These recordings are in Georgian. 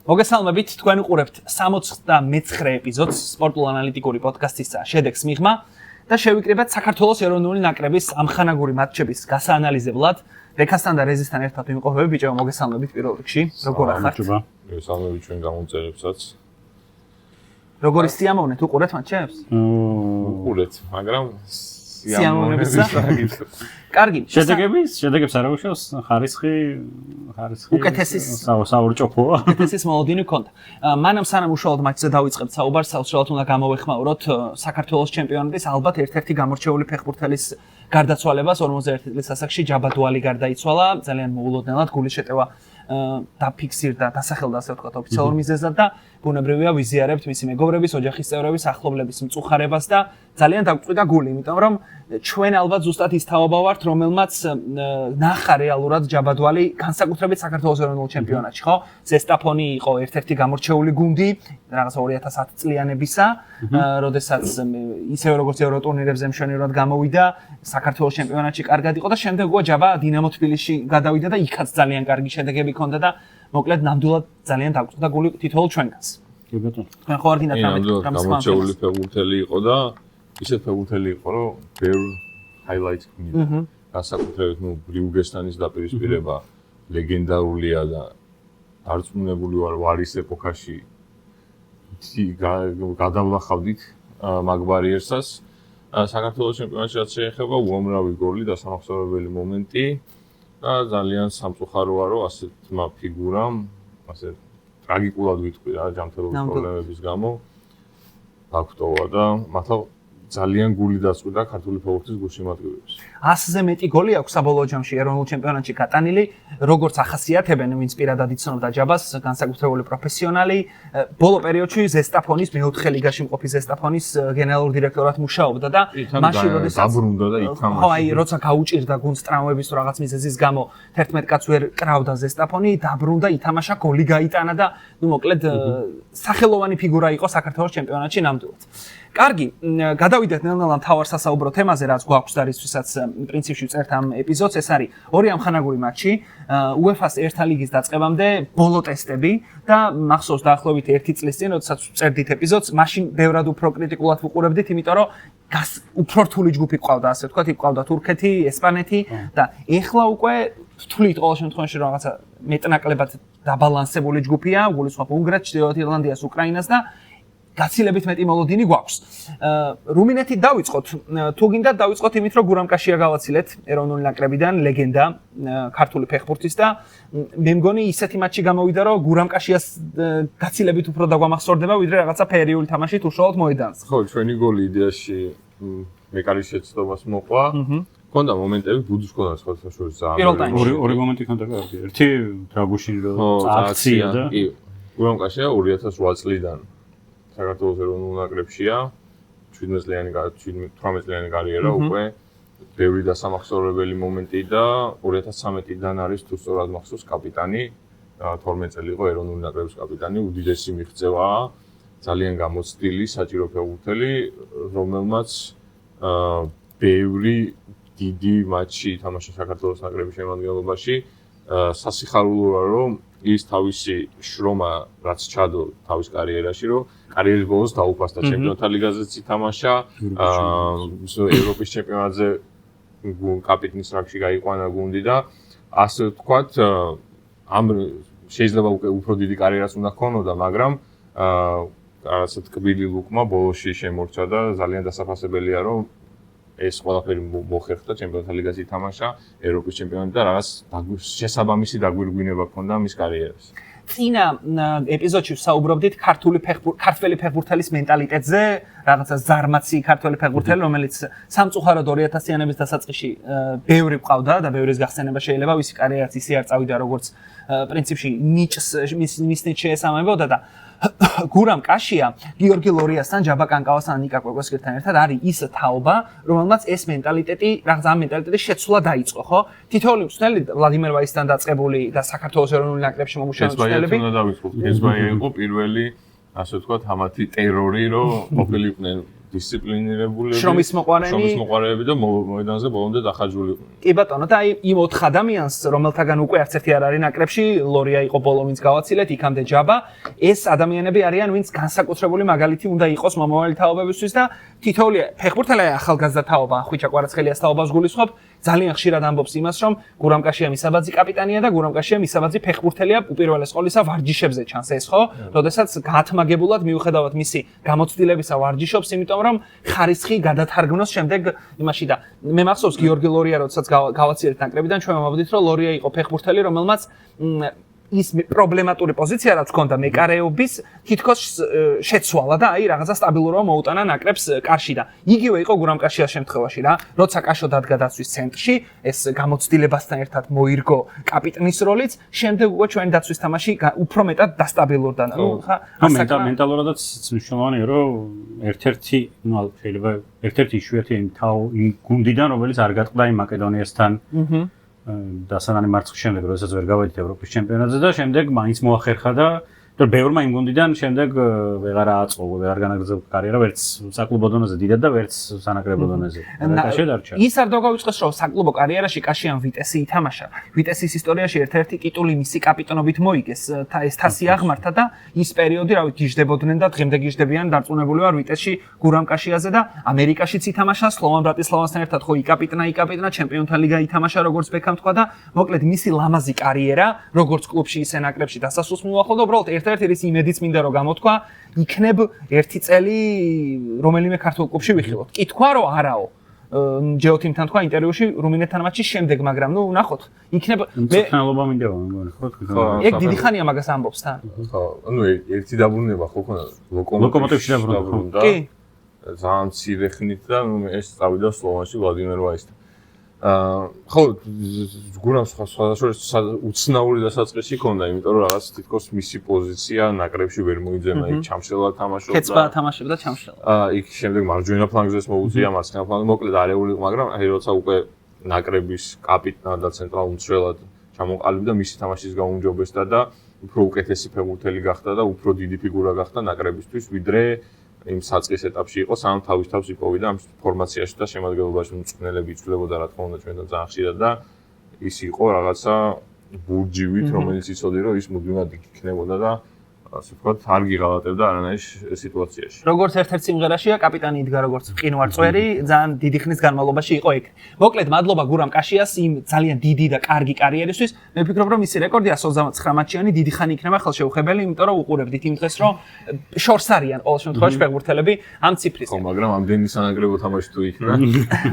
მოგესალმებით, თქვენ უყურებთ 69 ეპიზოდს სპორტულ ანალიტიკური პოდკასტისა შედეგს მიღმა და შევიკრიბეთ საქართველოს ეროვნული ნაკრების ამხანაგური მატჩების გასაანალიზებლად. რეკასთან და რეზისთან ერთად ვიმყოფები, ბიჭო, მოგესალმებით პირველ რიგში. როგორ ახართ? მოგესალმებით ჩვენ გამომწერებსაც. როგორი სიამოვნეთ უყურეთ მატჩებს? უყურეთ, მაგრამ სიამოვნებისა. კარგი. შედეგებს არ უშავს ხარისხი უკეთესის საურჭოფოა. უკეთესის მოლოდინი გქონდა. მანამ სანამ უშუალოდ მატჩზე დავიწყებთ საუბარს, საოცრად უნდა გამოვეხმაუროთ საქართველოს ჩემპიონატის ალბათ ერთ-ერთი გამორჩეული ფეხბურთელის გარდაცვალებას 41 წლის ასაკში ჯაბადუალი გარდაიცვალა. ძალიან მოულოდნელად გულის შეტევა დაფიქსირდა, დასახელდა ასე ვთქვათ ოფიციალურ მიზეზად და ბუნებრივია ვიზიარებთ მისი მეგობრების, ოჯახის წევრების, ახლობლების მწუხარებას და ძალიან დაგვწყვიტა გული, იმიტომ რომ ჩვენ ალბათ ზუსტად ის თაობა ვართ, რომელმაც ნახა რეალურად ჯაბადუალი განსაკუთრებით საქართველოს ეროვნულ ჩემპიონატში, ხო? ზესტაფონი იყო ერთ-ერთი გამორჩეული გუნდი, რაღაცა 2010 წლიანებისა, როდესაც ისევე როგორც ევროტურნირებზე მშვენივრად გამოვიდა, საქართველოს ჩემპიონატში კარგად იყო და შემდეგ ჯაბა დინამო თბილისში გადავიდა და იქაც ძალიან კარგი შედეგები ჰქონდა და მოკლედ ნამდვილად ძალიან დაგვწყვიტა გული თითოეულ ჩვენგანს. კი ბატონო. თქვენ ხო არ გინდათ გამორჩეული ფეხბურთელი იყო და ისეთ ფეხბურთელი იყო, რომ ბევრ ჰაილაიტს ქმნიდა. განსაკუთრებით ბრიუგესტანის დაპირისპირება ლეგენდარულია და დარწმუნებული ვარ ის ეპოქაში გადავლახავდით მაგ ბარიერსას. საქართველოს ჩემპიონატში რაც შეეხება უამრავი გოლი და სამახსოვრებელი მომენტი და ძალიან სამწუხაროა რომ ასეთმა ფიგურამ ასე ტრაგიკულად ვიტყვი რა ჯანმრთელობის პრობლემების გამო დაგვტოვა და მართლა ძალიან გული დასწვიდა ქართული ფეხბურთის გულშემატკივრებს. 100-ზე მეტი გოლი აქვს საბოლოო ჯამში ეროვნულ ჩემპიონატში გატანილი, როგორც ახასიათებენ ვინც პირადად იცნობდა ჯაბას, განსაკუთრებული პროფესიონალი. ბოლო პერიოდში ზესტაფონის მეოთხე ლიგაში მყოფი ზესტაფონის გენერალურ დირექტორად მუშაობდა და მაშინ როდესაც დაბრუნდა და ითამაშა. ხო, აი, როცა გაუჭირდა გუნდს ტრამვების თუ რაღაც მიზეზის გამო 11 კაცს ვერ კრავდა ზესტაფონი, დაბრუნდა, ითამაშა, გოლი გაიტანა და ნუ მოკლედ სახელოვანი ფიგურა იყო საქართველოს ჩემპიონატში ნამდვილად. კარგი, გადავიდეთ ნელ-ნელა მთავარ სასაუბრო თემაზე, რაც გვაქვს და რისთვისაც პრინციპში ვწერთ ამ ეპიზოდს. ეს არის ორი ამხანაგური მატჩი, UEFA-ს ერთა ლიგის დაწყებამდე ბოლო ტესტები და მახსოვს დაახლოებით 1 წლის წინ, როდესაც ვწერდით ეპიზოდს, მაშინ ბევრად უფრო კრიტიკულად ვუყურებდით, იმიტომ რომ უფრო რთული ჯგუფი ყავდა, ასე ვთქვათ, იქ ყავდა თურქეთი, ესპანეთი და ეხლა უკვე ვთვლით ყოველ შემთხვევაში რომ რაღაცა მეტნაკლებად დაბალანსებული ჯგუფია, გულისხმობ უნგრეთს, ჩრდილოეთ ირლანდიას, უკრაინას და გაცილებით მეტი მოლოდინი გვაქვს. რუმინეთით დავიწყოთ. თუ გინდათ დავიწყოთ იმით, რომ გურამ კაშია გავაცილეთ ეროვნული ნაკრებიდან, ლეგენდა ქართული ფეხბურთის და მე მგონი ისეთი მატჩი გამოვიდა, რომ გურამ კაშიას გაცილებით უფრო დაგვამახსოვრდება, ვიდრე რაღაცა ფერიული თამაშით უშუალოდ მოედანზე. ხო, ჩვენი გოლი იდეაში მეკარის შეცდომას მოყვა. ჰქონდა მომენტები ბუდუს ჰქონდა სხვადასხვა შორის ძალიან. ორი მომენტი ჰქონდა კარგი. ერთი დრაგუშინი რომ აქცია და კი. გურამ კაშია 2008 წლიდან საქართველოს ეროვნულ ნაკრებშია 18 წლიანი კარიერა უკვე ბევრი დასამახსოვრებელი მომენტი და 2013-დან არის თუ სწორად მახსოვს კაპიტანი 12 წელი იყო ეროვნული ნაკრების კაპიტანი უდიდესი მიღწევაა ძალიან გამოცდილი საჭირო ფეხბურთელი რომელმაც ბევრი დიდი მატჩი ითამაშა საქართველოს ნაკრების შემადგენლობაში სასიხარულოა რომ ის თავისი შრომა რაც ჩადო თავის კარიერაში რომ კარიერის ბოლოს დაუფასდა ჩემპიონთა ლიგაზეც ითამაშა ევროპის ჩემპიონატზე კაპიტნის რანგში გაიყვანა გუნდი და ასე ვთქვათ ამ შეიძლება უფრო დიდი კარიერას უნდა ჰქონოდა მაგრამ ასეთ კბილი ლუკმა ბოლოში შემორჩა და ძალიან დასაფასებელია რომ ეს ყველაფერი მოხერხდა ჩემპიონთა ლიგაზე ითამაშა ევროპის ჩემპიონატი და რაღაც შესაბამისი დაგვირგვინება ჰქონდა მის კარიერას. წინა ეპიზოდში ვსაუბრობდით ქართველი ფეხბურთელის მენტალიტეტზე, რაღაცა ზარმაცი ქართველი ფეხბურთელი, რომელიც სამწუხაროდ 2000-იანების დასაწყისში ბევრი ყავდა და ბევრის გახსენება შეიძლება ვისი კარიერაც ისე არ წავიდა როგორც პრინციპში მის ნიჭს შეესაბამებოდა და გურამ კაშია გიორგი ლორიასთან, ჯაბა კანკავასთან, ნიკა კვეკვესკირთან ერთად არის ის თაობა, რომელმაც ეს მენტალიტეტი, რაღაცა ამ მენტალიტეტის შეცვლა დაიწყო, ხო? თითოეული მწვრთნელი ვლადიმერ ვაისთან დაწყებული და საქართველოს ეროვნული ნაკრებში მომუშავე მწვრთნელები. ეს ბაია იყო პირველი, ასე ვთქვათ, ამათი ტერორი, რომ ყოფილიყვნენ დისციპლინირებულები, შრომის მოყვარეები და მოედანზე ბოლომდე დახარჯული. კი ბატონო, და აი იმ 4 ადამიანს, რომელთაგან უკვე არც ერთი არ არის ნაკრებში, ლორია იყო ბოლო ვინც გავაცილეთ, იქამდე ჯაბა. ეს ადამიანები არიან, ვინც განსაკუთრებული მაგალითი უნდა იყოს მომავალი თაობებისთვის და თითოეული ფეხბურთელი ახალგაზრდა თაობა, ხვიჩა კვარაცხელიას თაობას გულისხმობ, ძალიან ხშირად ამბობს იმას, რომ გურამ კაშია მისაბაძი კაპიტანია და გურამ კაშია მისაბაძი ფეხბურთელია უპირველეს ყოვლისა ვარჯიშებზე ჩანს ეს ხო? როდესაც გაათმაგებულად მიუხედავად მისი გამოცდილებისა ვარჯიშობს, იმიტომ რომ ხარისხი გადათარგმნოს შემდეგ იმაში და მე მახსოვს გიორგი ლორია როდესაც გავაცილეთ ნაკრებიდან ჩვენ მომავდით რომ ლორია იყო ფეხბურთელი რომელმაც ის პრობლემატური პოზიცია რაც ჰქონდა მეკარეობის თითქოს შეცვალა და აი რაღაცა სტაბილურობა მოუტანა ნაკრებს კარში და იგივე იყო გურამ კაშიას შემთხვევაში რა როცა კაშო დადგა დაცვის ცენტრში ეს გამოცდილებასთან ერთად მოირგო კაპიტნის როლიც შემდეგ უკვე ჩვენი დაცვის თამაში უფრო მეტად დასტაბილურდა ნუ ხა მენტალურადაც მნიშვნელოვანია რომ ერთ-ერთი ნუ შეიძლება ერთ-ერთი იშვიათი იმ გუნდიდან რომელიც არ გატყდა იმ მაკედონიასთან დასანანი მარცხის შემდეგ, როდესაც ვერ გავედით ევროპის ჩემპიონატზე და შემდეგ მაინც მოახერხა და ბევრმა იმ გუნდიდან შემდეგ ვეღარ აწყო, ვეღარ განაგრძო კარიერა ვერც საკლუბო დონეზე დიდად და ვერც სანაკრებო დონეზე. კაშია დარჩა. ის არ დაგავიწყოს რომ საკლუბო კარიერაში კაშიამ ვიტესი ითამაშა. ვიტესის ისტორიაში ერთ-ერთი ტიტული მისი კაპიტანობით მოიგეს. ეს თასი აღმართა და ის პერიოდი, რავი, გიждდებოდნენ და დღემდე გიждდებიან დარწმუნებული ვარ ვიტესში გურამ კაშიაზე და ამერიკაშიც ითამაშა, სლოვან ბრატისლავასთან ერთად ხო იკაპიტნა ჩემპიონთა ლიგა ითამაშა როგორც ბეკამ თქვა და მოკლედ მისი ლამაზი კარიერა როგორც კლუბში ისე ნაკრებში დასასრულს მიუახლოვდა უბრალოდ ერთ-ერთი ის იმედიც მინდა რომ გამოთქვა იქნებ ერთი წელი რომელიმე ქართულ კლუბში ვიხილოთ. კი თქვა რომ არაო. ჯეოთიმთან თქვა ინტერვიუში რუმინეთთან მატჩის შემდეგ, მაგრამ ნუ ნახოთ. იქნებ მწვრთნელობა მინდა მეგონი ხო? ეგ დიდი ხანია მაგას ამბობს თან. ხო, ანუ ერთი დაბრუნება ხო ქონდა ლოკომოტივში დაბრუნდა. კი. ძალიან მცირე ხნით და ეს წავიდა სლოვანში ვლადიმერ ვაისთან. ხო გურამს სხვადასხვა უცნაური დასაწყისი ჰქონდა, იმიტომ რომ რაღაც თითქოს მისი პოზიცია ნაკრებში ვერ მოიძებნა, იქ ჩამშლელად თამაშობდა. კეცბა თამაშობდა ჩამშლელად. იქ შემდეგ მარჯვენა ფლანგზეც მოუწია, მარცხენა ფლანგზე მოკლედ არეული, მაგრამ აი როცა უკვე ნაკრების კაპიტანად და ცენტრალურ მცველად ჩამოყალიბდა, მისი თამაშის გაუმჯობესდა და უფრო უკეთესი ფეხბურთელი გახდა და უფრო დიდი ფიგურა გახდა ნაკრებისთვის, ვიდრე იმ საწყის ეტაპში იყო, სანამ თავის იპოვიდა ამ ფორმაციაში და შემადგენლობაში მწვრთნელები იცვლებოდა რა თქმა უნდა ჩვენთან ძალიან ხშირად და ის იყო რაღაცა ბურჯივით, რომელიც იცოდი რომ ის მუდმივად იქნებოდა და ასე ვთქვათ, არ გიღალატებდა არანაირ სიტუაციაში. როგორც ერთ-ერთ სიმღერაშია კაპიტანი იდგა როგორც მყინვარწვერი, ძალიან დიდი ხნის განმავლობაში იყო ეგ. მოკლედ, მადლობა გურამ კაშიას იმ ძალიან დიდი და კარგი კარიერისთვის. მე ვფიქრობ, რომ მისი რეკორდი 129 მატჩიანი დიდი ხანი იქნება ხელშეუხებელი, იმიტომ რომ უყურებდით იმ დღეს, რომ შორს არიან ყოველ შემთხვევაში ფეხბურთელები ამ ციფრის. ხო, მაგრამ ამდენი სანაკრებო თამაში თუ იქნა,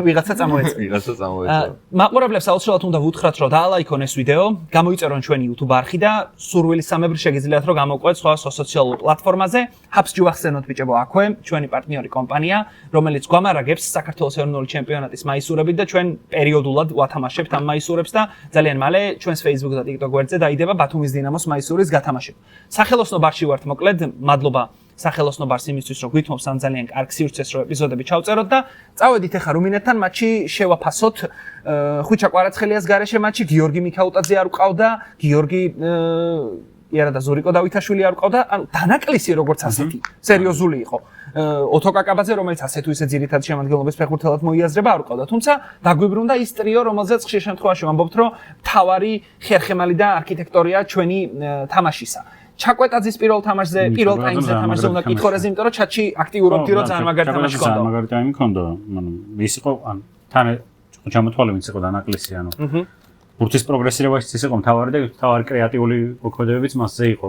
ვიღაცა წამოეწა. მაყურებლებს აუცილებლად უნდა ვუთხრათ, რომ დაალაიქონ ეს ვიდეო, გამოიწერონ ჩვენი YouTube არხი და სურვილის სამებრ შეგიძლიათ რომ გამოყვეთ სხვა სოციალურ პლატფორმაზე. ჰაბს ჯუახსენოთ ბიჭებო აქვე, ჩვენი პარტნიორი კომპანია, რომელიც გვამარაგებს საქართველოს ეროვნული ჩემპიონატის მაისურებით და ჩვენ პერიოდულად ვათამაშებთ ამ მაისურებს და ძალიან მალე ჩვენს Facebook და TikTok გვერდზე დაიდება ბათუმის დინამოს მაისურის გათამაშება. სახელოსნო ბარში ვართ მოკლედ, მადლობა სახელოსნო ბარს იმისთვის რომ გვითმობს ამ ძალიან კარგ სივრცეს რომ ეპიზოდები ჩავწეროთ და წავედით ახლა რუმინეთთან მატჩი შევაფასოთ. ხვიჩა კვარაცხელიას გარეშე მატჩი გიორგი მიქაუტაძე არ ყავდა, გიორგი იერა და ზურიკო დავითაშვილი არ ყავდა, ანუ დანაკლისი როგორც ასეთი სერიოზული იყო. ოთო კაკაბაძე რომელიც ასე თუ ისე ძირითად შემადგენლობის ფეხბურთელად მოიაზრება არ ყავდა, თუმცა დაგვიბრუნდა ის ტრიო რომელზეც ხშირ შემთხვევაში ვამბობთ რომ თავარი ხერხემალი და არქიტექტორია ჩვენი თამაშისა. ჩაკვეტაძის პირველ თამაშზე, პირველ ტაიმზე თამაშზე უნდა კითხორეზე, იმიტომ რომ ჩატში აქტიურობდი რომ ძალიან მაგარი თამაში ჰქონდა. მაგარი ტაიმი ჰქონდა, ანუ ის იყო ან თან ჩამოთვალე ვინც იყო დანაკლისი, ანუ ბურთის პროგრესირებაში ის იყო მთავარი და თავარი კრეატიული მოქმედებებიც მასზე იყო.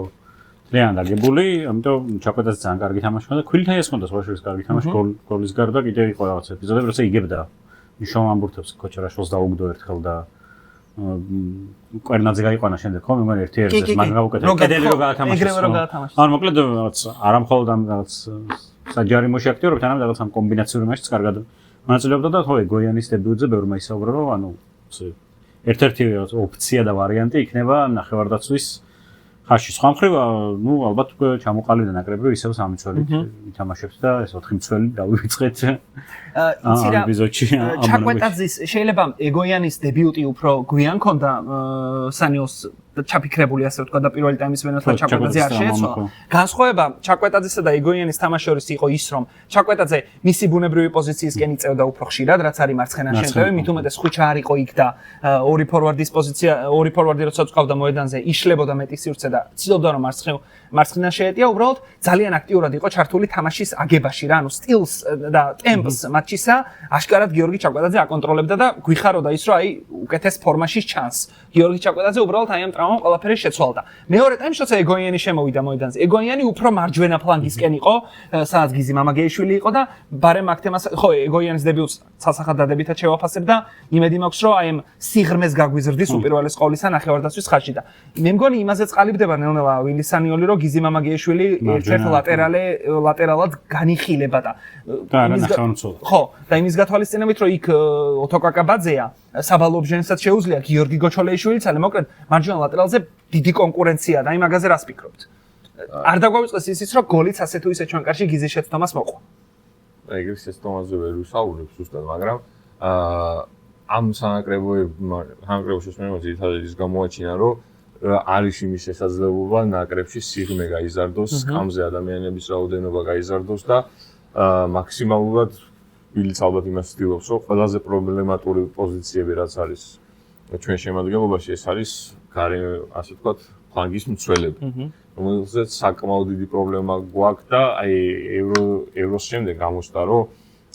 ძალიან დაგებული, ამიტომ ჩაკვეტაძე ძალიან კარგი თამაში ჰქონდა, ქვილთაიას ჰქონდა სხვა შორის კარგი თამაში, გოლის გარდა კიდე იყო რაღაც ეპიზოდები, როცა იგებდა მნიშვნელოვან ბურთებს ქოჩერაშვილს დაუგდო ერთხელ და კვერნაძე გაიყვანა შემდეგ ხო მე მგონი ერთ-ერთს მაგ გავუკეთე კედელი რო გაათამაშა ანუ მოკლედ რაღაც არამხოლოდ ამ რაღაც საჯარიმოში აქტიურობთ თანამ რაღაც ამ კომბინაციური მასშტაბს კარგად მონაწილეობდა და ხო გოიანის დებიუტზე ბევრმა ისაუბრა რომ ანუ ერთ-ერთი ოფცია და ვარიანტი იქნება ნახევარდაცვის ხაში სხვა მხრივ ნუ ალბათ უკვე ჩამოყალიბდა ნაკრები ისევ 3 მცველით ითამაშებს და ეს 4 მცველი დავივიწყეთ ამ ეპიზოდში ჩაკვეტაძის შეიძლება ეგოიანის დებიუტი უფრო გვიან ქონდა სანიოს ჩაფიქრებული ასე ვთქვა და პირველი ტაიმის ვენასთან ჩაკვეტაძე არ შეეცვალა. განსხვავება ჩაკვეტაძესა და ეგოიანის თამაშორის იყო ის, რომ ჩაკვეტაძე მისი ბუნებრივი პოზიციისკენ იწევდა უფრო ხშირად, რაც არის მარცხენა შემტევი, მით უმეტეს ხვიჩა არ იყო იქ და ორი ფორვარდის პოზიცია, ორი ფორვარდი როცა წავდა მოედანზე, იშლებოდა მეტი სივრცე და ცდილობდა რომ მარცხენა შეეტია, უბრალოდ ძალიან აქტიურად იყო ჩართული თამაშის აგებაში რა, ანუ სტილს და ტემპს მატჩისა აშკარად გიორგი ჩაკვეტაძე აკონტროლებდა და გვიხაროდა ის, რომ აი უკეთეს ფორმაში ჩანს. გიორგი ჩაკვეტაძე უბრალოდ აი ამ ტრამვამ ყველაფერი შეცვალდა. მეორე ტაიმში როცა ეგოიანი შემოვიდა მოედანზე, ეგოიანი უფრო მარჯვენა ფლანგისკენ იყო, სადაც გიზი მამაგეიშვილი იყო და ბარემ აქ თემას ხო ეგოიანის დებიუტს ცალსახად დადებითად შევაფასებ და იმედი მაქვს რომ აი ამ სიღრმეს გაგვიზრდის უპირველეს ყოვლისა ნახევარდაცვის ხაზში და მე მგონი იმაზე წყალიბდება ნელ-ნელა ვილისანიოლი რომ გიზი მამაგეიშვილი ერთ-ერთ ლატერალად განიხილება და ხო და იმის გათვალისწინებით რომ იქ ოტოკაკაბაძეა საბალობჟენსაც შეუძლია გიორგი გოჩოლეიშვილიც ale მოკლედ მარჯვენა ლატერალზე დიდი კონკურენცია და იმ მაგაზე რას ფიქრობთ? არ დაგვაუწყეს ისიც რომ გოლიც ასე თუ ისე ჩვენ კარში გიზის შეცდომას მოყვა. ეგრე შეცდომაზე ვერ ვისაუბრებ ზუსტად, მაგრამ ამ სანაკრებოებში ძირითადად ის გამოაჩინა, რომ არის იმის შესაძლებლობა ნაკრებში სიღრმე გაიზარდოს, სკამზე ადამიანების რაოდენობა გაიზარდოს და მაქსიმალურად ბილიც ალბათ იმას ცდილობს, რომ ყველაზე პრობლემატური პოზიციები რაც არის ჩვენ შემადგენლობაში, ეს არის ასე ვთქვათ, ფლანგის მცველები. რომელზეც საკმაოდ დიდი პრობლემა გვაქვს და აი ევროს შემდეგ გამოსდა, რომ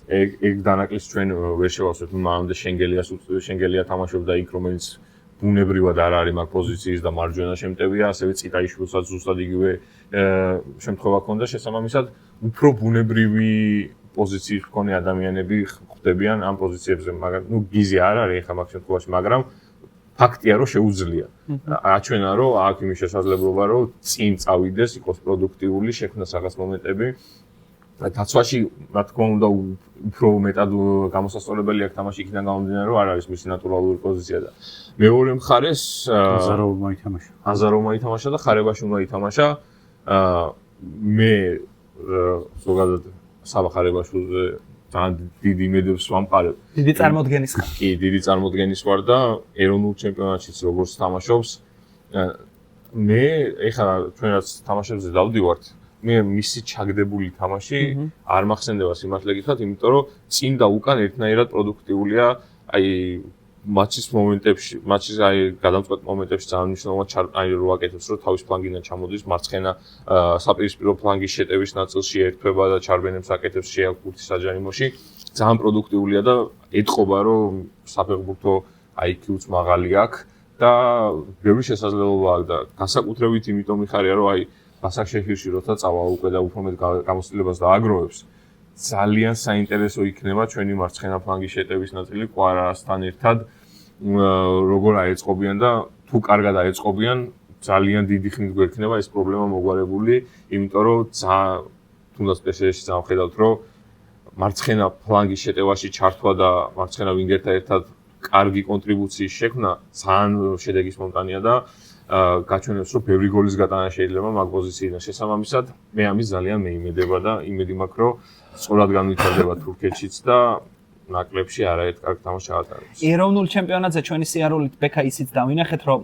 ეგ დანაკლისს ჩვენ ვერ შევასვეთ, მანამდე შენგელია თამაშობდა იქ, რომელიც ბუნებრივად არ არის მაგ პოზიციის და მარჯვენა შემტევია, ასევე წიტაიშვილსაც ზუსტად იგივე შემთხვევა ჰქონდა, შესაბამისად უფრო ბუნებრივი პოზიციის მქონე ადამიანები ხდებიან ამ პოზიციებზე, მაგრამ გიზი არ არის ახლა მაგ შემთხვევაში, მაგრამ ფაქტია რომ შეუძლია. აჩვენა რომ აქ იმის შესაძლებლობა რომ წინ წავიდეს, იყოს პროდუქტიული, შექმნას რაღაც მომენტები. დაცვაში, რა თქმა უნდა, უფრო მეტად გამოსასწორებელი აქ თამაში იქიდან გამომდინარე, რომ არ არის მისი ნატურალური პოზიცია და მეორე მხარეს აზაროვმა ითამაშა და ხარებაში უნდა ითამაშა. მე ზოგადად საბა ხარებაშვილზე ძალიან დიდი იმედებს ვამყარებ. დიდი წარმოდგენის ხარ. კი, დიდი წარმოდგენის ვარ და ეროვნულ ჩემპიონატშიც როგორც თამაშობს. მე ეხლა ჩვენ რაც თამაშებზე დავდივართ, მე მისი ჩაგდებული თამაში არ მახსენდება სიმართლე გითხრათ, იმიტომ რომ წინ და უკან ერთნაირად პროდუქტიულია, აი მატჩის მომენტებში, მატჩის აი გადამწყვეტ მომენტებში ძალიან მნიშვნელოვანი აი რო აკეთებს, რომ თავის ფლანგიდან ჩამოდის მარცხენა საპირისპირო ფლანგის შეტევის ნაწილში ერთვება და ჩარბენებს აკეთებს შეაკურთის საჯარიმოში, ძალიან პროდუქტიულია და ეთყობა, რომ საფეხბურთო IQ-ც მაღალი აქვს და ბევრი შესაძლებლობა აქვს და განსაკუთრებით იმიტომ მიხარია, რომ აი ბასაკშეჰირში როცა წავა უკვე და უფრო მეტ გამოცდილებას დააგროვებს, ძალიან საინტერესო იქნება ჩვენი მარცხენა ფლანგის შეტევის ნაწილი ყვარასთან ერთად როგორ აეწყობიან და თუ კარგად აეწყობიან, ძალიან დიდი ხნით გვექნება ეს პრობლემა მოგვარებული, იმიტომ რომ თუნდაც პესეში ძალიან ხედავთ, რომ მარცხენა ფლანგის შეტევაში ჩართვა და მარცხენა ვინგერთან ერთად კარგი კონტრიბუციის შექმნა ძალიან შედეგის მომტანია და გაჩვენებს, რომ ბევრი გოლის გატანა შეიძლება მაგ პოზიციიდან. შესაბამისად, მე ამის ძალიან მეიმედება და იმედი მაქვს, რომ სწორად განვითარდება თურქეთშიც და ნაკრებში არაერთ კარგ თამაშს ჩაატარებს. ეროვნულ ჩემპიონატზე ჩვენი სიარულით ბექა ისიც დავინახეთ, რომ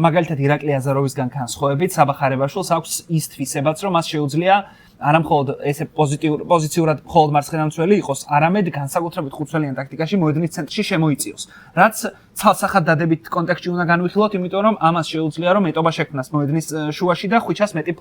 მაგალითად ირაკლი აზაროვისგან განსხვავებით, საბა ხარებაშვილს აქვს ის თვისებაც, რომ მას შეუძლია არა მხოლოდ ესე პოზიციურად მხოლოდ მარცხენა მცველი იყოს, არამედ განსაკუთრებით ხუთცველიან ტაქტიკაში მოედნის ცენტრში შემოიწიოს. რაც ცალსახად დადებით კონტექსტში უნდა განვიხილოთ, იმიტომ რომ ამას შეუძლია რომ მეტობა შექმნას მოედნის შუაში და ხვიჩას მეტი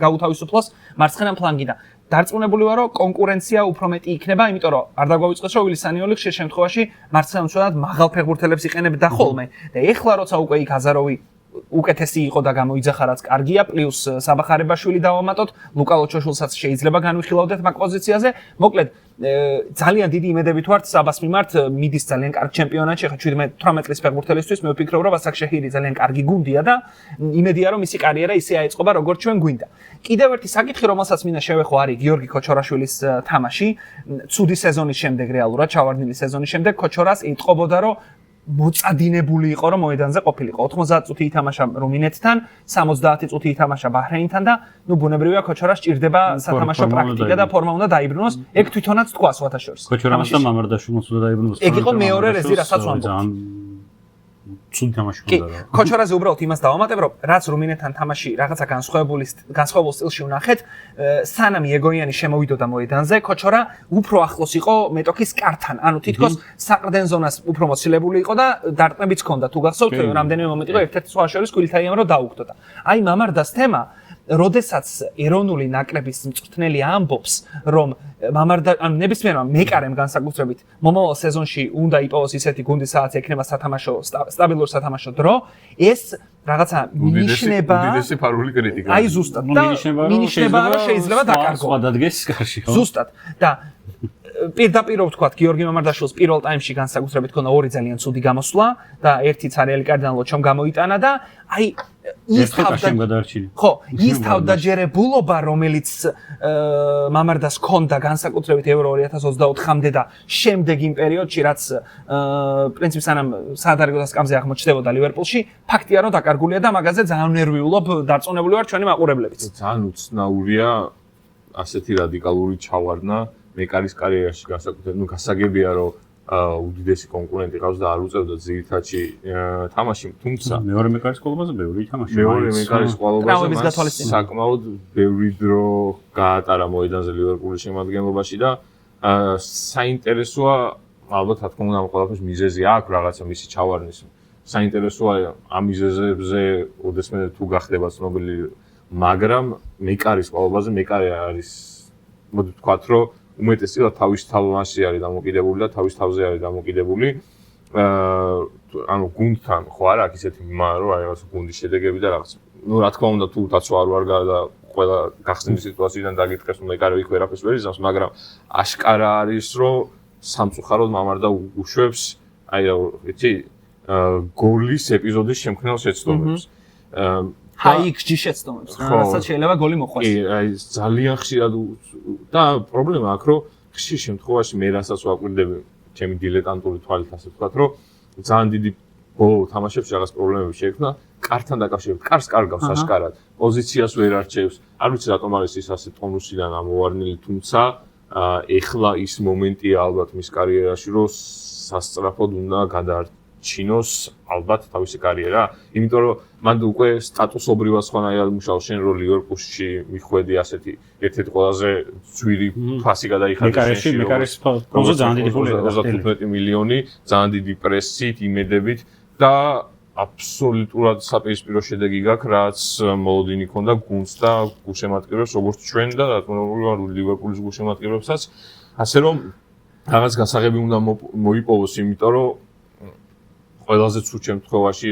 გაუთავისუფლოს მარცხენა ფლანგიდან. დარწმუნებული ვარ, რომ კონკურენცია უფრო მეტი იქნება, იმიტომ რომ არ დაგვაუწყდეს, რომ ვილისანიოლი ხშირ შემთხვევაში მარცხენა მცველად მაღალ ფეხბურთელებს იყენებდა ხოლმე და ეხლა როცა უკვე იქ აზაროვი უკეთესი იყო და გამოიძახა რაც კარგია, პლუს საბა ხარებაშვილი დავამატოთ, ლუკა ლოჩოშვილსაც შეიძლება განვიხილავდეთ მაგ პოზიციაზე. მოკლედ, ძალიან დიდი იმედებით ვართ საბას მიმართ, მიდის ძალიან კარგ ჩემპიონატში, ხა 17-18 წლის ფეხბურთელისთვის, მე ვფიქრობ, რომ ბასაკშეჰირი ძალიან კარგი გუნდია და იმედია, რომ მისი კარიერა ისე აეწყობა, როგორც ჩვენ გვინდა. კიდევ ერთი საკითხი, რომელსაც მინდა შევეხო, არის გიორგი ქოჩორაშვილის თამაში. ცუდი სეზონის შემდეგ რეალურად, ჩავარდნილი სეზონის შემდეგ ქოჩორას ეტყობოდა, რომ მოწადინებული იყო რომ მოედანზე ყოფილიყო. 90 წუთი ითამაშა რუმინეთთან, 70 წუთი ითამაშა ბაჰრეინთან და ნუ ბუნებრივია ქოჩორას ჭირდება სათამაშო პრაქტიკა და ფორმა უნდა დაიბრუნოს. ეგ თვითონაც თქვა სვათაშორის. ქოჩორასთან მამარდაშვილს უნდა დაიბრუნოს. ეგ იყო მეორე რეზი, რასაც ვამბობ. ცუდი თამაში კი, უნდა რა. კოჩორაზე უბრალოდ იმას დავამატებ, რომ რაც რუმინეთთან თამაში რაღაცა განსხვავებულ სტილში უნახეთ, სანამ ეგოიანი შემოვიდოდა მოედანზე, კოჩორა უფრო ახლოს იყო მეტოქის კართან. ანუ თითქოს საყრდენ ზონას უფრო მოცილებული იყო და დარტყმებიც ჰქონდა. თუ გახსოვთ, რამდენიმე მომენტი იყო ერთ-ერთი სხვა შორის კვილთაიამ რომ დაუგდოდა. აი მამარდას თემა როდესაც ეროვნული ნაკრების მწვრთნელი ამბობს, რომ მამარდა ან ნებისმიერმა მეკარემ განსაკუთრებით მომავალ სეზონში უნდა იპოვოს ისეთი გუნდი, სადაც ექნება სათამაშო სტაბილური სათამაშო დრო, ეს რაღაცა მინიშნება უდიდესი ფარული კრიტიკა. აი ზუსტად და მინიშნება რომ შეიძლება დაკარგო. სხვა დადგეს კარში ხო? ზუსტად და პირდაპირ ვთქვათ, გიორგი მამარდაშვილს პირველ ტაიმში განსაკუთრებით ქონდა ორი ძალიან ცუდი გამოსვლა და ერთი ცარიელი კარდინალო ჩომ გამოიტანა და აი ის თავდაჯერებულობა, რომელიც მამარდას ქონდა განსაკუთრებით ევრო 2024-მდე და შემდეგ იმ პერიოდში, რაც პრინციპს სანამ საადარიგო დასკამზე აღმოჩნდებოდა ლივერპულში, ფაქტია რომ დაკარგულია და მაგაზე ძალიან ნერვიულობ დარწმუნებული ვარ ჩვენი მაყურებლებიც. ძალიან უცნაურია ასეთი რადიკალური ჩავარდნა მეკარის კარიერაში განსაკუთრებით, გასაგებია რომ უდიდესი კონკურენტი ყავს და არ უწევდა ძირითადში თამაში, თუმცა მეორე მეკარის ყოლობაზე ბევრი თამაში. მეორე მეკარის ყოლობაზე საკმაოდ ბევრი დრო გაატარა მოედანზე ლივერპულის შემადგენლობაში და საინტერესოა, ალბათ რა თქმა უნდა ამ ყველაფერს მიზეზი აქვს რაღაცა მისი ჩავარდნის. საინტერესოა ამ მიზეზებზე ოდესმე თუ გახდება ცნობილი, მაგრამ მეკარის ყოლობაზე მეკარი არის მოდი ვთქვათ რომ უმეტესწილად თავის თამაში არის დამოკიდებული და თავის თავზე არის დამოკიდებული. ანუ გუნდთან ხო არ აქვს ისეთი მიმანა რომ რაღაც გუნდის შედეგები და რაღაც. ნუ რა თქმა უნდა თუ დაცვა არ ვარ და ყველა გახსნილი სიტუაციიდან დაგიწყეს რომ მეკარე იქ ვერაფერს ვერ იზამს, მაგრამ აშკარა არის რომ სამწუხაროდ მამარდა უშვებს აი რა ვიცი გოლის ეპიზოდის შემქმნელ შეცდომებს. ჰაიქში შეცდომებს, რასაც შეიძლება გოლი მოყვეს. კი, აი ძალიან ხშირად და პრობლემა აქვს, რომ ხშირ შემთხვევაში მე რასაც ვაკვირდები ჩემი დილეტანტური თვალით ასე ვთქვათ, რომ ძალიან დიდი ბოლო თამაშებში რაღაც პრობლემები შეექმნა, კართან დაკავშირებით. კარს კარგავს აშკარად, პოზიციას ვერ არჩევს. არ ვიცი რატომ არის ის ასე ტონუსიდან ამოვარნილი, თუმცა ეხლა ის მომენტია ალბათ მის კარიერაში, რომ სასწრაფოდ უნდა გადაარჩინოს ალბათ თავისი კარიერა, იმიტომ რომ მან უკვე სტატუსობრივად სხვანაირად მუშაობს. შენ რო ლივერპულში მიხვედი ასეთი ერთ-ერთი ყველაზე ძვირი ფასი გადაიხადა შენში. მეკარის ფონზე ძალიან დიდი ფული 35 მილიონი, ძალიან დიდი პრესით, იმედებით და აბსოლუტურად საპირისპირო შედეგი გაქვს, რაც მოლოდინი ქონდა გუნდს და გულშემატკივრებს, როგორც ჩვენ და რა თქმა უნდა ლივერპულის გულშემატკივრებსაც. ასე რომ რაღაც გასაღები უნდა მოიპოვოს, იმიტომ რომ ყველაზე ცუდ შემთხვევაში,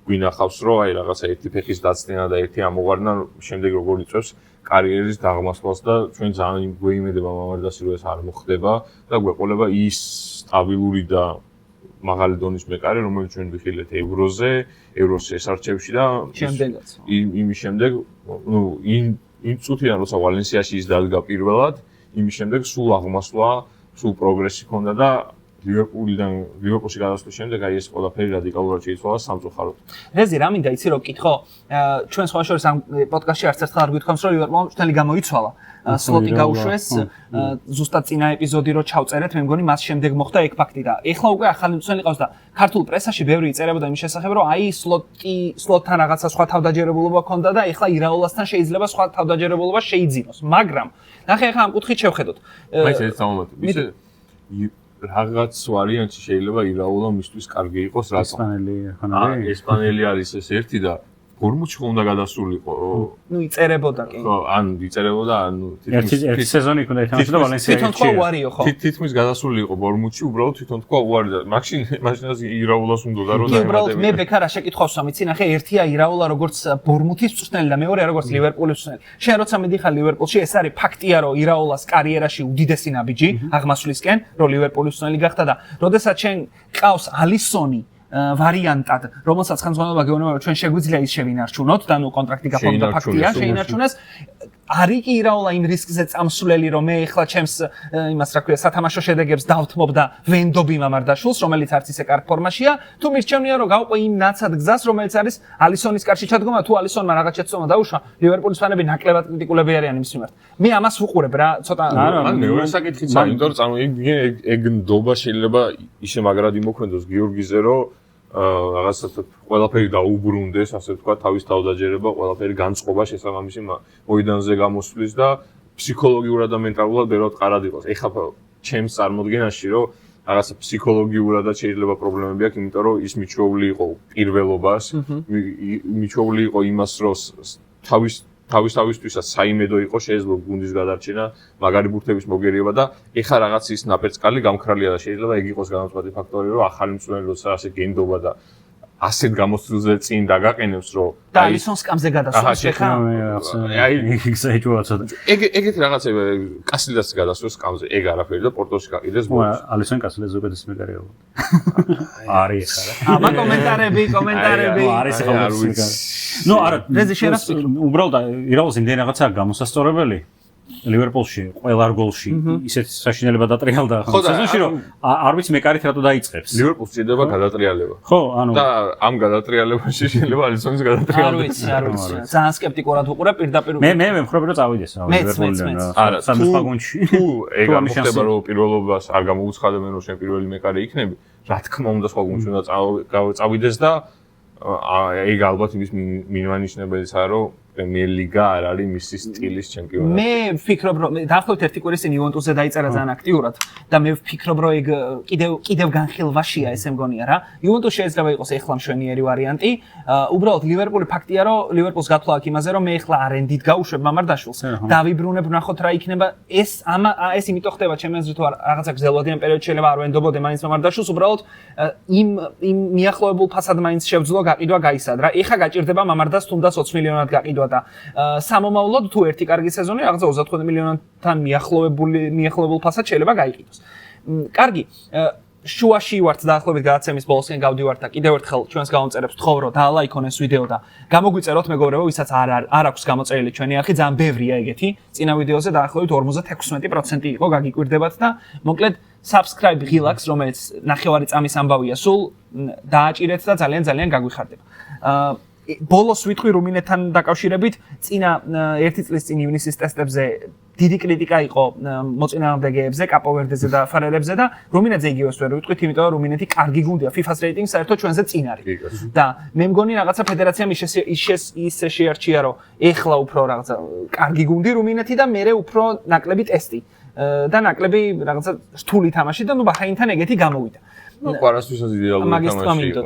გვინახავს, რომ აი რაღაცა ერთი ფეხის დაცდენა და ერთი ამოვარდნა შემდეგ როგორ იწევს კარიერის დაღმასვლას და ჩვენ ძალიან გვეიმედება მამარდასი რომ ეს არ მოხდება და გვეყოლება ის სტაბილური და მაღალი დონის მეკარე, რომელიც ჩვენ ვიხილეთ ევროზე, ევროს ესარჩევში და შემდეგაც. იმის შემდეგ, იმ წუთიდან როცა ვალენსიაში ის დადგა პირველად, იმის შემდეგ სულ აღმასვლა, სულ პროგრესი ჰქონდა და ლივერპულში გადასვლის შემდეგ აი ეს ყველაფერი რადიკალურად შეიცვალა სამწუხაროდ. რეზი რა მინდა იცი რომ გითხო, ჩვენ სხვა შორის ამ პოდკასტში არც ერთხელ არ გვითხოვს რომ ლივერპულმა მწვრთნელი გამოიცვალა. სლოტი გაუშვეს, ზუსტად წინა ეპიზოდი რო ჩავწერეთ, მე მგონი მას შემდეგ მოხდა ეგ ფაქტი და ეხლა უკვე ახალი მწვრთნელი ყავს და ქართულ პრესაში ბევრი იწერებოდა იმის შესახებ, რომ აი სლოტთან რაღაცა სხვა თავდაჯერებულობა ჰქონდა და ეხლა ირაოლასთან შეიძლება სხვა თავდაჯერებულობა შეიძინოს, მაგრამ ნახე ახლა ამ კუთხით შევხედოთ. მაინც ერთ მომენტში რაღაც ვარიანტი შეიძლება ირაოლა მისთვის კარგი იყოს, რა ესპანელი არის ეს ერთი და ბორმუჩი ხომ უნდა გადასულიყო. ნუ იწერებოდა კი. ხო, ან იწერებოდა, ანუ ერთი სეზონი ქონდა ეთამაშა და ვალენსიაში. თვითონ თქვა უარიო ხო? თითქმის გადასულიყო ბორმუჩი, უბრალოდ თვითონ თქვა უარი და მაშინაც ირაოლას უნდა და რომ დაემატებინა. უბრალოდ მე ბექარ რა შეკითხვავს ამიცი, ნახე, ერთია ირაოლა როგორც ბორმუთის მწვრთნელი და მეორეა როგორც ლივერპულის მწვრთნელი. შენ როცა მიდიხარ ლივერპულში, ეს არის ფაქტია, რომ ირაოლას კარიერაში უდიდესი ნაბიჯი აღმასვლისკენ, რომ ლივერპულის მწვრთნელი გახდა და როდესაც შენ ყავს ალისონი ვარიანტად, რომელსაც ხელმძღვანელობა გეუბნება, რომ ჩვენ შეგვიძლია ის შევინარჩუნოთ და ნუ კონტრაქტი გაფორმდა ფაქტია, შეინარჩუნეს. არის კი ირაოლა იმ რისკზე წამსვლელი, რომ მე ეხლა ჩემს იმას რა ქვია, სათამაშო შედეგებს დავთმობ და ვენდობი მამარდაშვილს, რომელიც არც ისე კარგ ფორმაშია, თუ მირჩევნია, რომ გავყვე იმ ნაცად გზას, რომელიც არის ალისონის კარში ჩადგომა, თუ ალისონმა რაღაც შეცდომა დაუშვა, ლივერპულის ფანები ნაკლებად კრიტიკულები არიან იმის მიმართ. მე ამას ვუყურებ რა, ცოტა მან მეორე საკითხიც არის, იმიტომ რომ ეგ ნდობა შეიძლება ისე მაგრად იმოქმედოს გიორგიზე, რომ რაღაცა ყველაფერი დაუბრუნდეს, ასე ვთქვათ, თავის თავდაჯერება, ყველაფერი განწყობა შესაბამისი მოედანზე გამოსვლის და ფსიქოლოგიურად და მენტალურად ბევრად ყარად იყოს. ეხლა ჩემს წარმოდგენაში რომ რაღაცა ფსიქოლოგიურადაც შეიძლება პრობლემები აქვს, იმიტომ რომ ის მიჩვეული იყო პირველობას, მიჩვეული იყო იმას, რომ თავისთვისაც საიმედო იყო შეიძლება გუნდის გადარჩენა, მაგარი ბურთების მოგერიება და ეხლა რაღაც ის ნაპერწკალი გამქრალია და შეიძლება ეგ იყოს განაცხადი ფაქტორი, რომ ახალი მწვრთნელი როცა ასე გენდობა და ასეთ გამოცდილზე წინ დაგაყენებს, რომ და ალისონ სკამზე გადასვას ეხლა ეგეთი რაღაცები კასილდას გადასვას სკამზე, ეგ არაფერი და პორტოში გაყიდეს ბოლოს. ალისონ კასილდას ზოგადად მეგარეა. არის ხარა. აბა კომენტარები. არის ხარ. ნუ არა, რეზი შენ რას ფიქრობ? უბრალოდ ირაოს იმდენი რაღაცაა გამოსასწორებელი. ლივერპულში ყველა გოლში ისეთ საშინელება დატრიალდა სეზონში რომ არ ვიცი მე კარით რატო დაიწყებს ლივერპულს ჭირდება გადატრიალება ხო ანუ და ამ გადატრიალებაში შეიძლება ალისონის გადატრიალება არ ვიცი ძალიან სკეპტიკურად ვუყურებ პირდაპირ მე ვმხრობ რომ წავიდეს ლივერპულიდან არა თუ ეგ არ მოხდება რომ პირველობას არ გამოუცხადებენ რომ შენ პირველი მეკარე იქნები რა თქმა უნდა სხვა გუნდში უნდა წავიდეს და ეგ ალბათ იმის მინიმანიშნებელია რომ პრემიერ ლიგა არ არის მისი სტილის ჩემპიონატი. მე ვფიქრობ რომ დაახლოებით ერთი კვირის წინ იუვენტუსზე დაიწერა ძალიან აქტიურად და მე ვფიქრობ რომ ეგ კიდევ განხილვაშია ესე მგონია რა. იუვენტუსი შეიძლება იყოს ეხლა მშვენიერი ვარიანტი. უბრალოდ ლივერპული ფაქტია რომ ლივერპულს გათვლა აქვს იმაზე რომ მე ეხლა არენდით გავუშვებ მამარდაშვილს. დავიბრუნებ ნახოთ რა იქნება. ეს იმიტომ ხდება ჩემი აზრით რომ რაღაცა გრძელვადიან პერიოდში შეიძლება არ ვენდობოდე მაინც მამარდაშვილს უბრალოდ იმ მიახლოებულ ფასად მაინც შევძლო გაყიდვა გაისად რა. ეხლა გაჭირდება მამარდას თუნდაც 20 მილიონად გაყიდვა და სამომავლოდ თუ ერთი კარგი სეზონი რაღაცა 35 მილიონთან მიახლოებულ ფასად შეიძლება გაიყიდოს. კარგი, შუაში ვართ დაახლოებით გადაცემის ბოლოსკენ გავდივართ და კიდევ ერთხელ ჩვენს გამომწერებს ვთხოვ რომ დაალაიქონ ეს ვიდეო და გამოგვიწეროთ მეგობრებო, ვისაც არ აქვს გამოწერილი ჩვენი არხი, ძალიან ბევრია ეგეთი. წინა ვიდეოზე დაახლოებით 56% იყო გაგიკვირდებათ და მოკლედ subscribe ღილაკს, რომელიც ნახევარი წამის ამბავია, სულ დააჭირეთ და ძალიან გაგვიხარდება. ბოლოს ვიტყვი რუმინეთთან დაკავშირებით, ერთი წლის წინ ივნისის ტესტებზე დიდი კრიტიკა იყო მოწინააღმდეგეებზე, კაპოვერდეზე და ფარერებზე და რუმინეთზე იგივეს ვერ ვიტყვით, იმიტომ რომ რუმინეთი კარგი გუნდია, FIFA-ს რეიტინგი საერთოდ ჩვენზე წინ არის. და მე მგონი რაღაცა ფედერაციამ ისე შეარჩია, რომ ეხლა უფრო რაღაცა კარგი გუნდი რუმინეთი და მერე უფრო ნაკლები ტესტი და ნაკლები რაღაცა რთული თამაში და ნუ ბაჰრეინთან ეგეთი გამოვიდა. ნუ ყვარასთვისაც იდეალური თამაში იყო.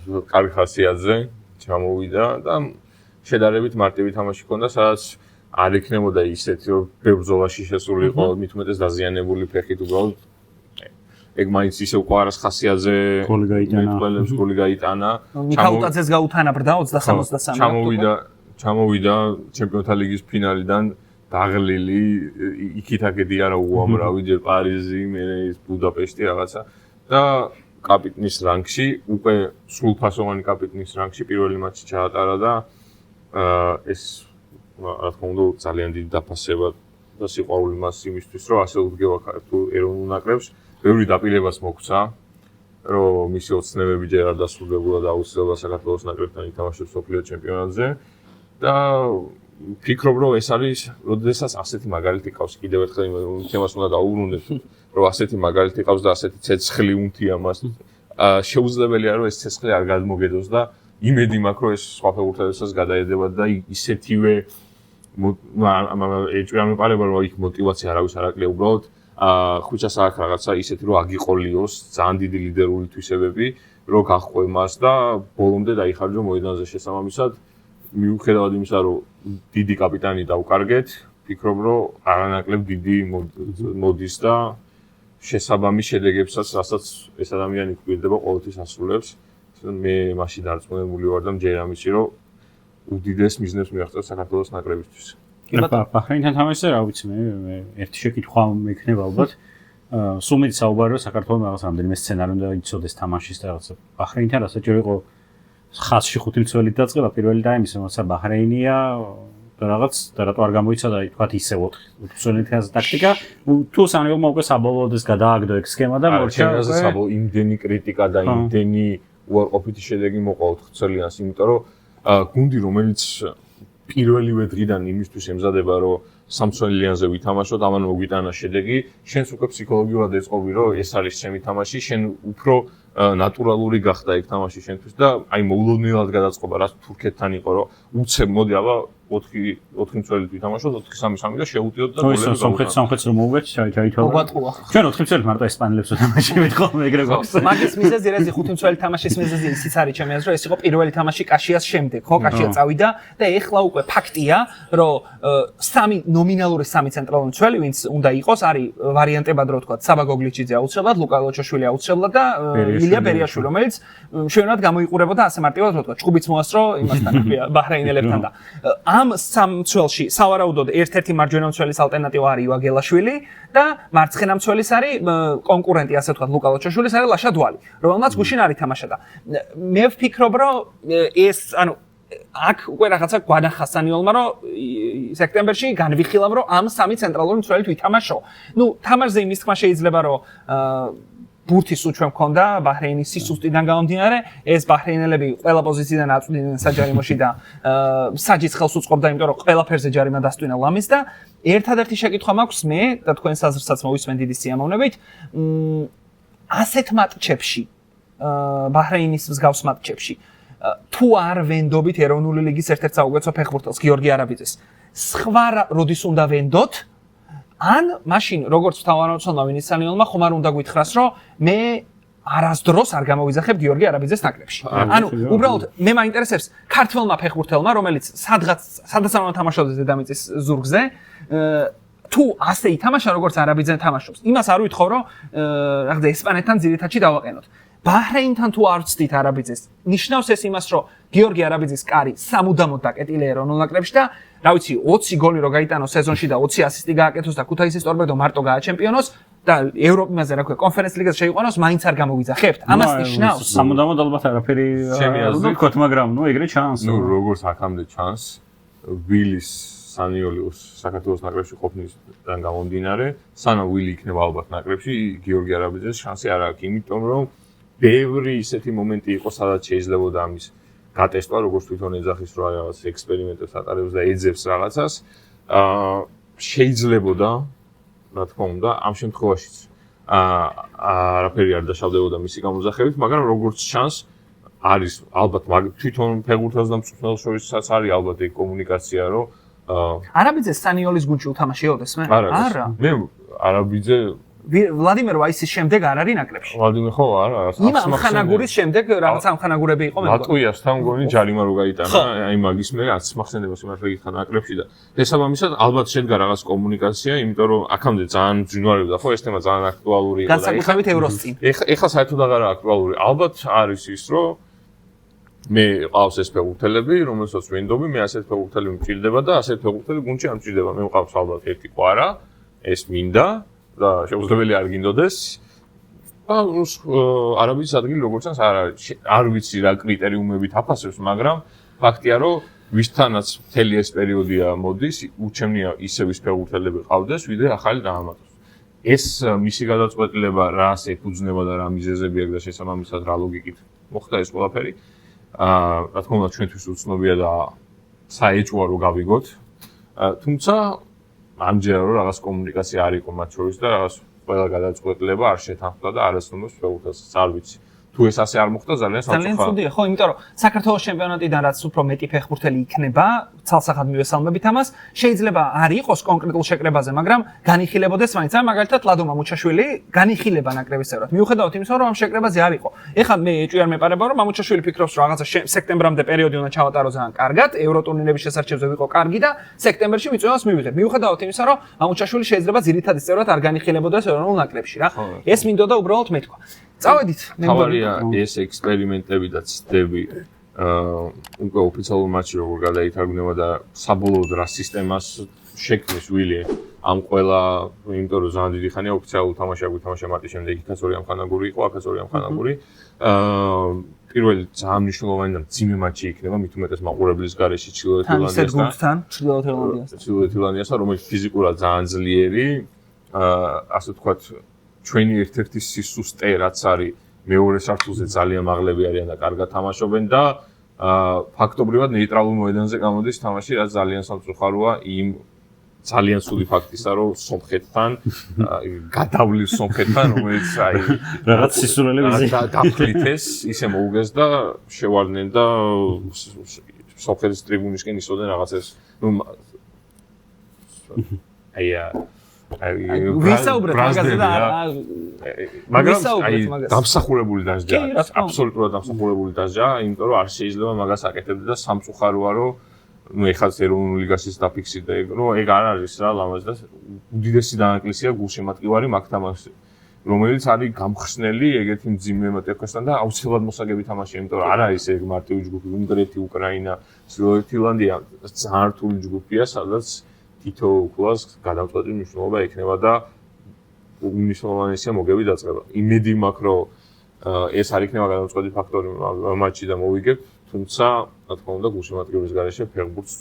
კარგი ხასიათზე ჩამოვიდა და შედარებით მარტივი თამაში ჰქონდა, სადაც არ იქნებოდა ისეთი რომ ბებრძოლაში შესული იყო, მით უმეტეს დაზიანებული ფეხით უბრალოდ ეგ მაინც ისე უყარას ხასიათზე გოლი გაიტანა. მიქაუტაძეს გაუთანაბრდა 23-63. ჩამოვიდა ჩემპიონთა ლიგის ფინალიდან დაღლილი, იქით-აქეთი არა უამრავი, ჯერ პარიზი, მერე ბუდაპეშტი რაღაცა და კაპიტნის რანგში, უკვე სრულფასოვანი კაპიტნის რანგში პირველი მატჩი ჩაატარა და ეს რა თქმა უნდა ძალიან დიდი დაფასება და სიყვარული მას იმისთვის, რომ ასე უდგება ქართულ ეროვნულ ნაკრებს, ბევრი დაპირებას მოგვცა, რომ მისი ოცნებები ჯერ არ დასრულებულა და აუცილებლად საქართველოს ნაკრებთან ითამაშებს მსოფლიო ჩემპიონატზე და ვფიქრობ, რომ ეს არის, როდესაც ასეთი მაგალითი ყავს, კიდევ ერთხელ იმ თემას უნდა დავუბრუნდეთ, რომ ასეთი მაგალითი ყავს და ასეთი ცეცხლი უნთია მას. შეუძლებელია, რომ ეს ცეცხლი არ გადმოგედოს და იმედი მაქვს, რომ ეს სხვა ფეხბურთელებსაც გადაედება და ისეთივე ეჭვამეპარება, რომ იქ мотиваცია არავის არ აკლია, უბრალოდ ხუჩას აქვს რაღაცა ისეთი, რომ აგიყოლიოს ძალიან დიდი ლიდერული თვისებები, რომ გაჰყვე მას და ბოლომდე დაიხარჯო მოედანზე შესაბამისად. მიუხედავად იმისა, რომ დიდი კაპიტანი დაუკარგეთ, ვფიქრობ, რომ არანაკლებ დიდი მოდის და შესაბამის შედეგებსაც, რასაც ეს ადამიანი გვირდება, ყოველთვის ასრულებს. მე მაშინ დარწმუნებული ვარ და მჯერა მისი, რომ უდიდეს მიზნებს მიაღწევს საქართველოს ნაკრებისთვის. ბაჰრეინთან თამაშზე რა ვიცი მე ერთი შეკითხვა მექნება ალბათ. სულ მეტი საუბარი რომ საქართველოს რაღაც რამდენიმე სცენარი უნდა იცოდეს თამაშის და რაღაცა. ბაჰრეინთან რასაც ჯერ იყო ხაზში 5 მცველით დაწყება პირველი ტაიმის, როცა ბაჰრეინია და რაღაც და რატო არ გამოიცადა თქვათ ისე 4 მცველითაზე ტაქტიკა, თუ სამეულმა უკვე საბოლოოდეს გადააგდო ეგ სქემა და მორჩა იმდენი კრიტიკა და იმდენი უარყოფითი შედეგი მოყვა 4 მცველიანს, იმიტომ რომ გუნდი რომელიც პირველივე დღიდან იმისთვის ემზადება რომ სამცველიანზე ვითამაშოთ, ამან მოგვიტანა შედეგი, შენს უკვე ფსიქოლოგიურად ეწყობი რომ ეს არის ჩემი თამაში, შენ უფრო ნატურალური გახდა ეგ თამაში შენთვის და აი მოულოდნელად გადაწყობა რაც თურქეთთან იყო რომ უცებ მოდი აბა 4 მცველით ვითამაშოთ 4-3-3 და შეუტიოთ და გოლები გავუკეთოთ. სამხრეთს რომ მოუგეთ ჩაითვალა. ჩვენ 4 მცველით მარტო ესპანელებს ვთამაშებთ ხოლმე ეგრე გვაქვს. მაგის მიზეზი რეზი 5 მცველით თამაშის მიზეზი ისიც არის ჩემი აზრით, ეს იყო პირველი თამაში კაშიას შემდეგ, ხო, კაშია წავიდა და ეხლა უკვე ფაქტია, რომ ნომინალური 3 ცენტრალური მცველი, ვინც უნდა იყოს, არის ვარიანტებად რო ვთქვა, საბა გოგლიჩიძე აუცილებლად, ლუკა ლოჩოშვილი აუცილებლად და ილია ბერიაშვილი, რომელიც შევნად გამოიყურებოდა ასე მარტივად რო ვთქვა, ჭუბიც მოასწრო იმასთან, ბაჰრეინელებთან და ამ სამ მცველში სავარაუდოდ ერთ-ერთი მარჯვენა მცველის ალტერნატივა არის ივაგელაშვილი და მარცხენა მცველის არის კონკურენტი ასე ვთქვათ ლუკა ლოჩოშვილის არის ლაშა დვალი, რომელმაც გუშინ არ ითამაშა და მე ვფიქრობ რომ ეს ანუ აქ უკვე რაღაცა გვანახა სანიოლმა რომ სექტემბერში განვიხილავ რომ ამ სამი ცენტრალური მცველით ვითამაშო. ნუ თამაშზე იმის თქმა შეიძლება რომ ბურთის უჩვენ მქონდა ბაჰრეინის სისუსტიდან გამომდინარე, ეს ბაჰრეინელები ყველა პოზიციიდან აწვდიდნენ საჯარიმოში და საჯის ხელს უწყობდა, იმიტომ რომ ყველაფერზე ჯარიმა დასტვინა ლამის და ერთადერთი შეკითხვა მაქვს მე და თქვენ საზრსაც მოვისმენ დიდი სიამოვნებით, ასეთ მატჩებში ბაჰრეინის მსგავს მატჩებში თუ არ ვენდობით ეროვნული ლიგის ერთ-ერთ საუკეთესო ფეხბურთელს გიორგი არაბიძეს, სხვა როდის უნდა ვენდოთ? ან მაშინ როგორც თავმჯდომარემა ვინიცანიელმა ხომ არ უნდა გითხრას რომ მე არასდროს არ გამოვიძახებ გიორგი არაბიძეს ნაკრებში. ანუ უბრალოდ მე მაინტერესებს ქართველმა ფეხბურთელმა რომელიც სადაც არ თამაშობს დედამიწის ზურგზე თუ ასე ითამაშა როგორც არაბიძე თამაშობს. იმას არ ვითხოვ რომ რაღაცა ესპანეთთან ძირითადში დავაყენოთ. ბაჰრეინთან თუ არ ვცდით არაბიძეს, ნიშნავს ეს იმას, რომ გიორგი არაბიძის კარი სამუდამოდ დაკეტილია ეროვნულ ნაკრებში და რა ვიცი 20 გოლი რო გაიტანოს სეზონში და 20 ასისტი გააკეთოს და ქუთაისის ტორპედო მარტო გააჩემპიონოს და ევროპაზე რა ქვია კონფერენს ლიგაზე შეიყვანოს, მაინც არ გამოვიძახებთ. ამას ნიშნავს სამუდამოდ ალბათ არაფერი არ ვთქვათ, მაგრამ ნუ ეგრე ჩანს. ნუ როგორც აქამდე ჩანს, ვილის სანიოლიოს საქართველოს ნაკრებში ყოფნისგან გამომდინარე, სანამ ვილი იქნება ალბათ ნაკრებში, გიორგი არაბიძეს შანსი არ აქვს, იმიტომ რომ ბევრი ისეთი მომენტი იყო, სადაც შეიძლებოდა ამის გატესტვა, როგორც თვითონ ეძახის რა რაღაც ექსპერიმენტებს ატარებს და ეძებს რაღაცას. შეიძლებოდა, რა თქმა უნდა, ამ შემთხვევაშიც არაფერი არ დაშავდებოდა მისი გამოძახებით, მაგრამ როგორც ჩანს, არის ალბათ თვითონ ფეხბურთელს და მწვრთნელს შორისაც არის ალბათ ეგ კომუნიკაცია, რომ არაბიძე სანიოლის გუნდში უთამაშიოდეს მე? არა. მე არაბიძე ვლადიმერ ვაისის შემდეგ არ არის ნაკრებში. ვლადიმერ ხო არა, ამ ხანაგურის შემდეგ რაღაც ამ ხანაგურები იყო მე. ლატვიასთან მგონი ჯარიმა რო გაიტანა, აი მაგის მე რაც მახსენდება სიმართლე გითხრა ნაკრებში და შესაბამისად ალბათ შედგა რაღაც კომუნიკაცია, იმიტომ რომ აქამდე ძალიან ძინვარებდა ხო ეს თემა ძალიან აქტუალური იყო და განსაკუთრებით ევროს წინ. ეხლა საერთოდ აღარ აქტუალური. ალბათ არის ის რომ მე ყავს ეს ფეხბურთელები, რომელსაც ვენდობი, მე ასეთ ფეხბურთელები მჭირდება და ასეთ ფეხბურთელი გუნდში არ მჭირდება. მე მყავს ალბათ ერთი ყვარა, ეს მინდა და შეუძლებელი არ გინდოდეს. არაბის ადგილი როგორც ჩანს არ ვიცი რა კრიტერიუმებით აფასებს, მაგრამ ფაქტია რომ ვისთანაც მთელი ეს პერიოდია მოდის, უჩემნია ისე ვის ფეხბურთელები ყავდეს, ვიდრე ახალი დაამატოს. ეს მისი გადაწყვეტილება რას ეფუძნება და რა მიზეზები აქვს და შესაბამისად რა ლოგიკით მოხდა ეს ყველაფერი. რა თქმა უნდა ჩვენთვის უცნობია და საეჭვოა რომ გავიგოთ. თუმცა ამჯერად რომ რაღაც კომუნიკაცია არ იყო მათ შორის და რაღაც ყველა გადაწყვეტილება არ შეთანხმდა და არასდროს ფეხბურთელს არ ვიცი. თუ ეს ასე არ მოხდა ძალიან საწყოა. ძალიან ცუდია, ხო, იმიტომ რომ საქართველოს ჩემპიონატიდან რაც უფრო მეტი ფეხბურთელი იქნება, ცალსახად მივესალმებით ამას, შეიძლება არ იყოს კონკრეტულ შეკრებაზე, მაგრამ განიხილებოდეს მაინც. მაგალითად, ლადო მამუჩაშვილი განიხილება ნაკრების წევრად. მიუხედავად იმისა, რომ ამ შეკრებაზე არ იყო. ეხლა მე ეჭვი არ მეპარება, რომ მამუჩაშვილი ფიქრობს, რომ რაღაცა სექტემბრამდე პერიოდი უნდა ჩავატარო ძალიან კარგად, ევროტურნირების შესარჩევზე ვიყო კარგი და სექტემბერში მიწვევას მივიღებ. მიუხედავად იმისა, რომ მამუჩაშვილი შეიძლება ძირითადი წევრად არ განიხილებოდეს ეროვნულ ნაკრებში რა. ეს მინდოდა უბრალოდ მეთქვა. წავედით მე თავარია ეს ექსპერიმენტები და ცდები უკვე ოფიციალურ მატჩში როგორ გადაითარგმნება და საბოლოოდ რა სისტემას შექმნის ვილი ამ ყველა იმიტომ რომ ძალიან დიდი ხანია ოფიციალურ თამაში აგვითამაშა მატჩის შემდეგ იქაც ორი ამხანაგური იყო აქაც ორი ამხანაგური პირველი ძალიან მნიშვნელოვანი და მძიმე მატჩი იქნება მით უმეტეს მაყურებლის გარეშე ჩრდილოეთ ირლანდიასთან რომელიც ფიზიკურად ძალიან ძლიერი ასე ვთქვათ ჩვენი ერთ-ერთი სისუსტე რაც არის მეორე სართულზე ძალიან მაღლები არიან და კარგად თამაშობენ და ფაქტობრივად ნეიტრალურ მოედანზე გამოდის თამაში რაც ძალიან სამწუხაროა იმ ძალიან სული ფაქტისა, რომ სომხეთთან გადავლილ სომხეთთან, რომელიც აი რაღაც სისულელები დაფრთხილდეს, ისე მოუგეს და შევარდნენ და სომხეთის ტრიბუნისკენ ისოდენ რაღაცას, ну ვისაუბრეთ მაგაზე და მაგრამ აი დამსახურებული დასჯა, აბსოლუტურად დამსახურებული დასჯა, იმიტომ რომ არ შეიძლება მაგას აკეთებდეს და სამწუხაროა რომ ну ეხლა ეროვნულ ლიგაშიც დაფიქსირდა ეგ, რომ ეგ არ არის რა ლამაზ და უდიდესი დანაკლისია გულშემატკივარი მაგ თამაში, რომელიც არის გამხსნელი ეგეთი მძიმე მეტექოსთან და აუცილებლად მოსაგები თამაში, იმიტომ რომ არ არის ეგ მარტივი ჯგუფი, უნგრეთი, უკრაინა, ჩრდილოეთი ირლანდია ძალიან რთული ჯგუფია, სადაც თითო კლუბს გადამწყვეტი მნიშვნელობა ექნება და უმნიშვნელოვანესია მოგები დაწყება. იმედი მაქვს, რომ ეს არ იქნება გადამწყვეტი ფაქტორი მატჩში და მოვიგებ, თუმცა რა თქმა უნდა გულშემატკივრის გარეშე ფეხბურთს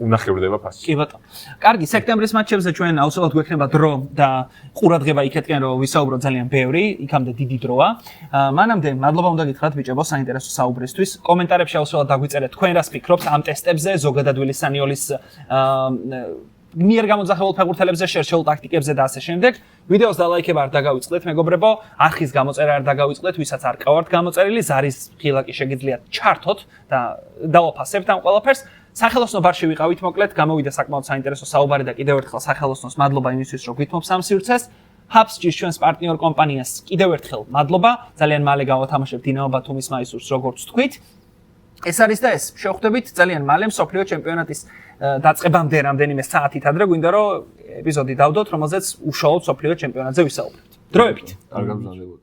უნახევრდება ფასი. კი ბატონო. კარგი, სექტემბრის მატჩებზე ჩვენ აუცილებლად გვექნება დრო და ყურადღება იქეთკენ რომ ვისაუბროთ ძალიან ბევრი, იქამდე დიდი დროა. მანამდე მადლობა უნდა გითხრათ ბიჭებო საინტერესო საუბრისთვის. კომენტარებში აუცილებლად დაგვიწერეთ თქვენ რას ფიქრობთ ამ ტესტებზე, ზოგადად ვილის სანიოლის მიერ გამოძახებულ ფეხბურთელებზე, შერჩეულ ტაქტიკებზე და ასე შემდეგ. ვიდეოს დალაიქება არ დაგავიწყდეთ, მეგობრებო, არხის გამოწერა არ დაგავიწყდეთ, ვისაც არ ყავართ გამოწერილი, ზარის ღილაკი შეგიძლიათ ჩართოთ და დავაფასებთ ამ ყველაფერს. სახელოსნო ბარში ვიყავით მოკლედ, გამოვიდა საკმაოდ საინტერესო საუბარი და კიდევ ერთხელ სახელოსნოს მადლობა იმისთვის, რომ გვითმობს ამ სივრცეს. HubSpot ჩვენს პარტნიორ კომპანიას კიდევ ერთხელ მადლობა. ძალიან მალე გავათამაშებთ დინამო ბათუმის მაისურს, როგორც თქვით. ეს არის და ეს. შევხვდებით ძალიან მალე მსოფლიო ჩემპიონატის დაწყებამდე რამდენიმე საათით ადრე, გვინდა რომ ეპიზოდი დავდოთ, რომელზეც უშუალოდ მსოფლიო ჩემპიონატზე ვისაუბრებთ. დროებით. კარგად მზადდებოდი.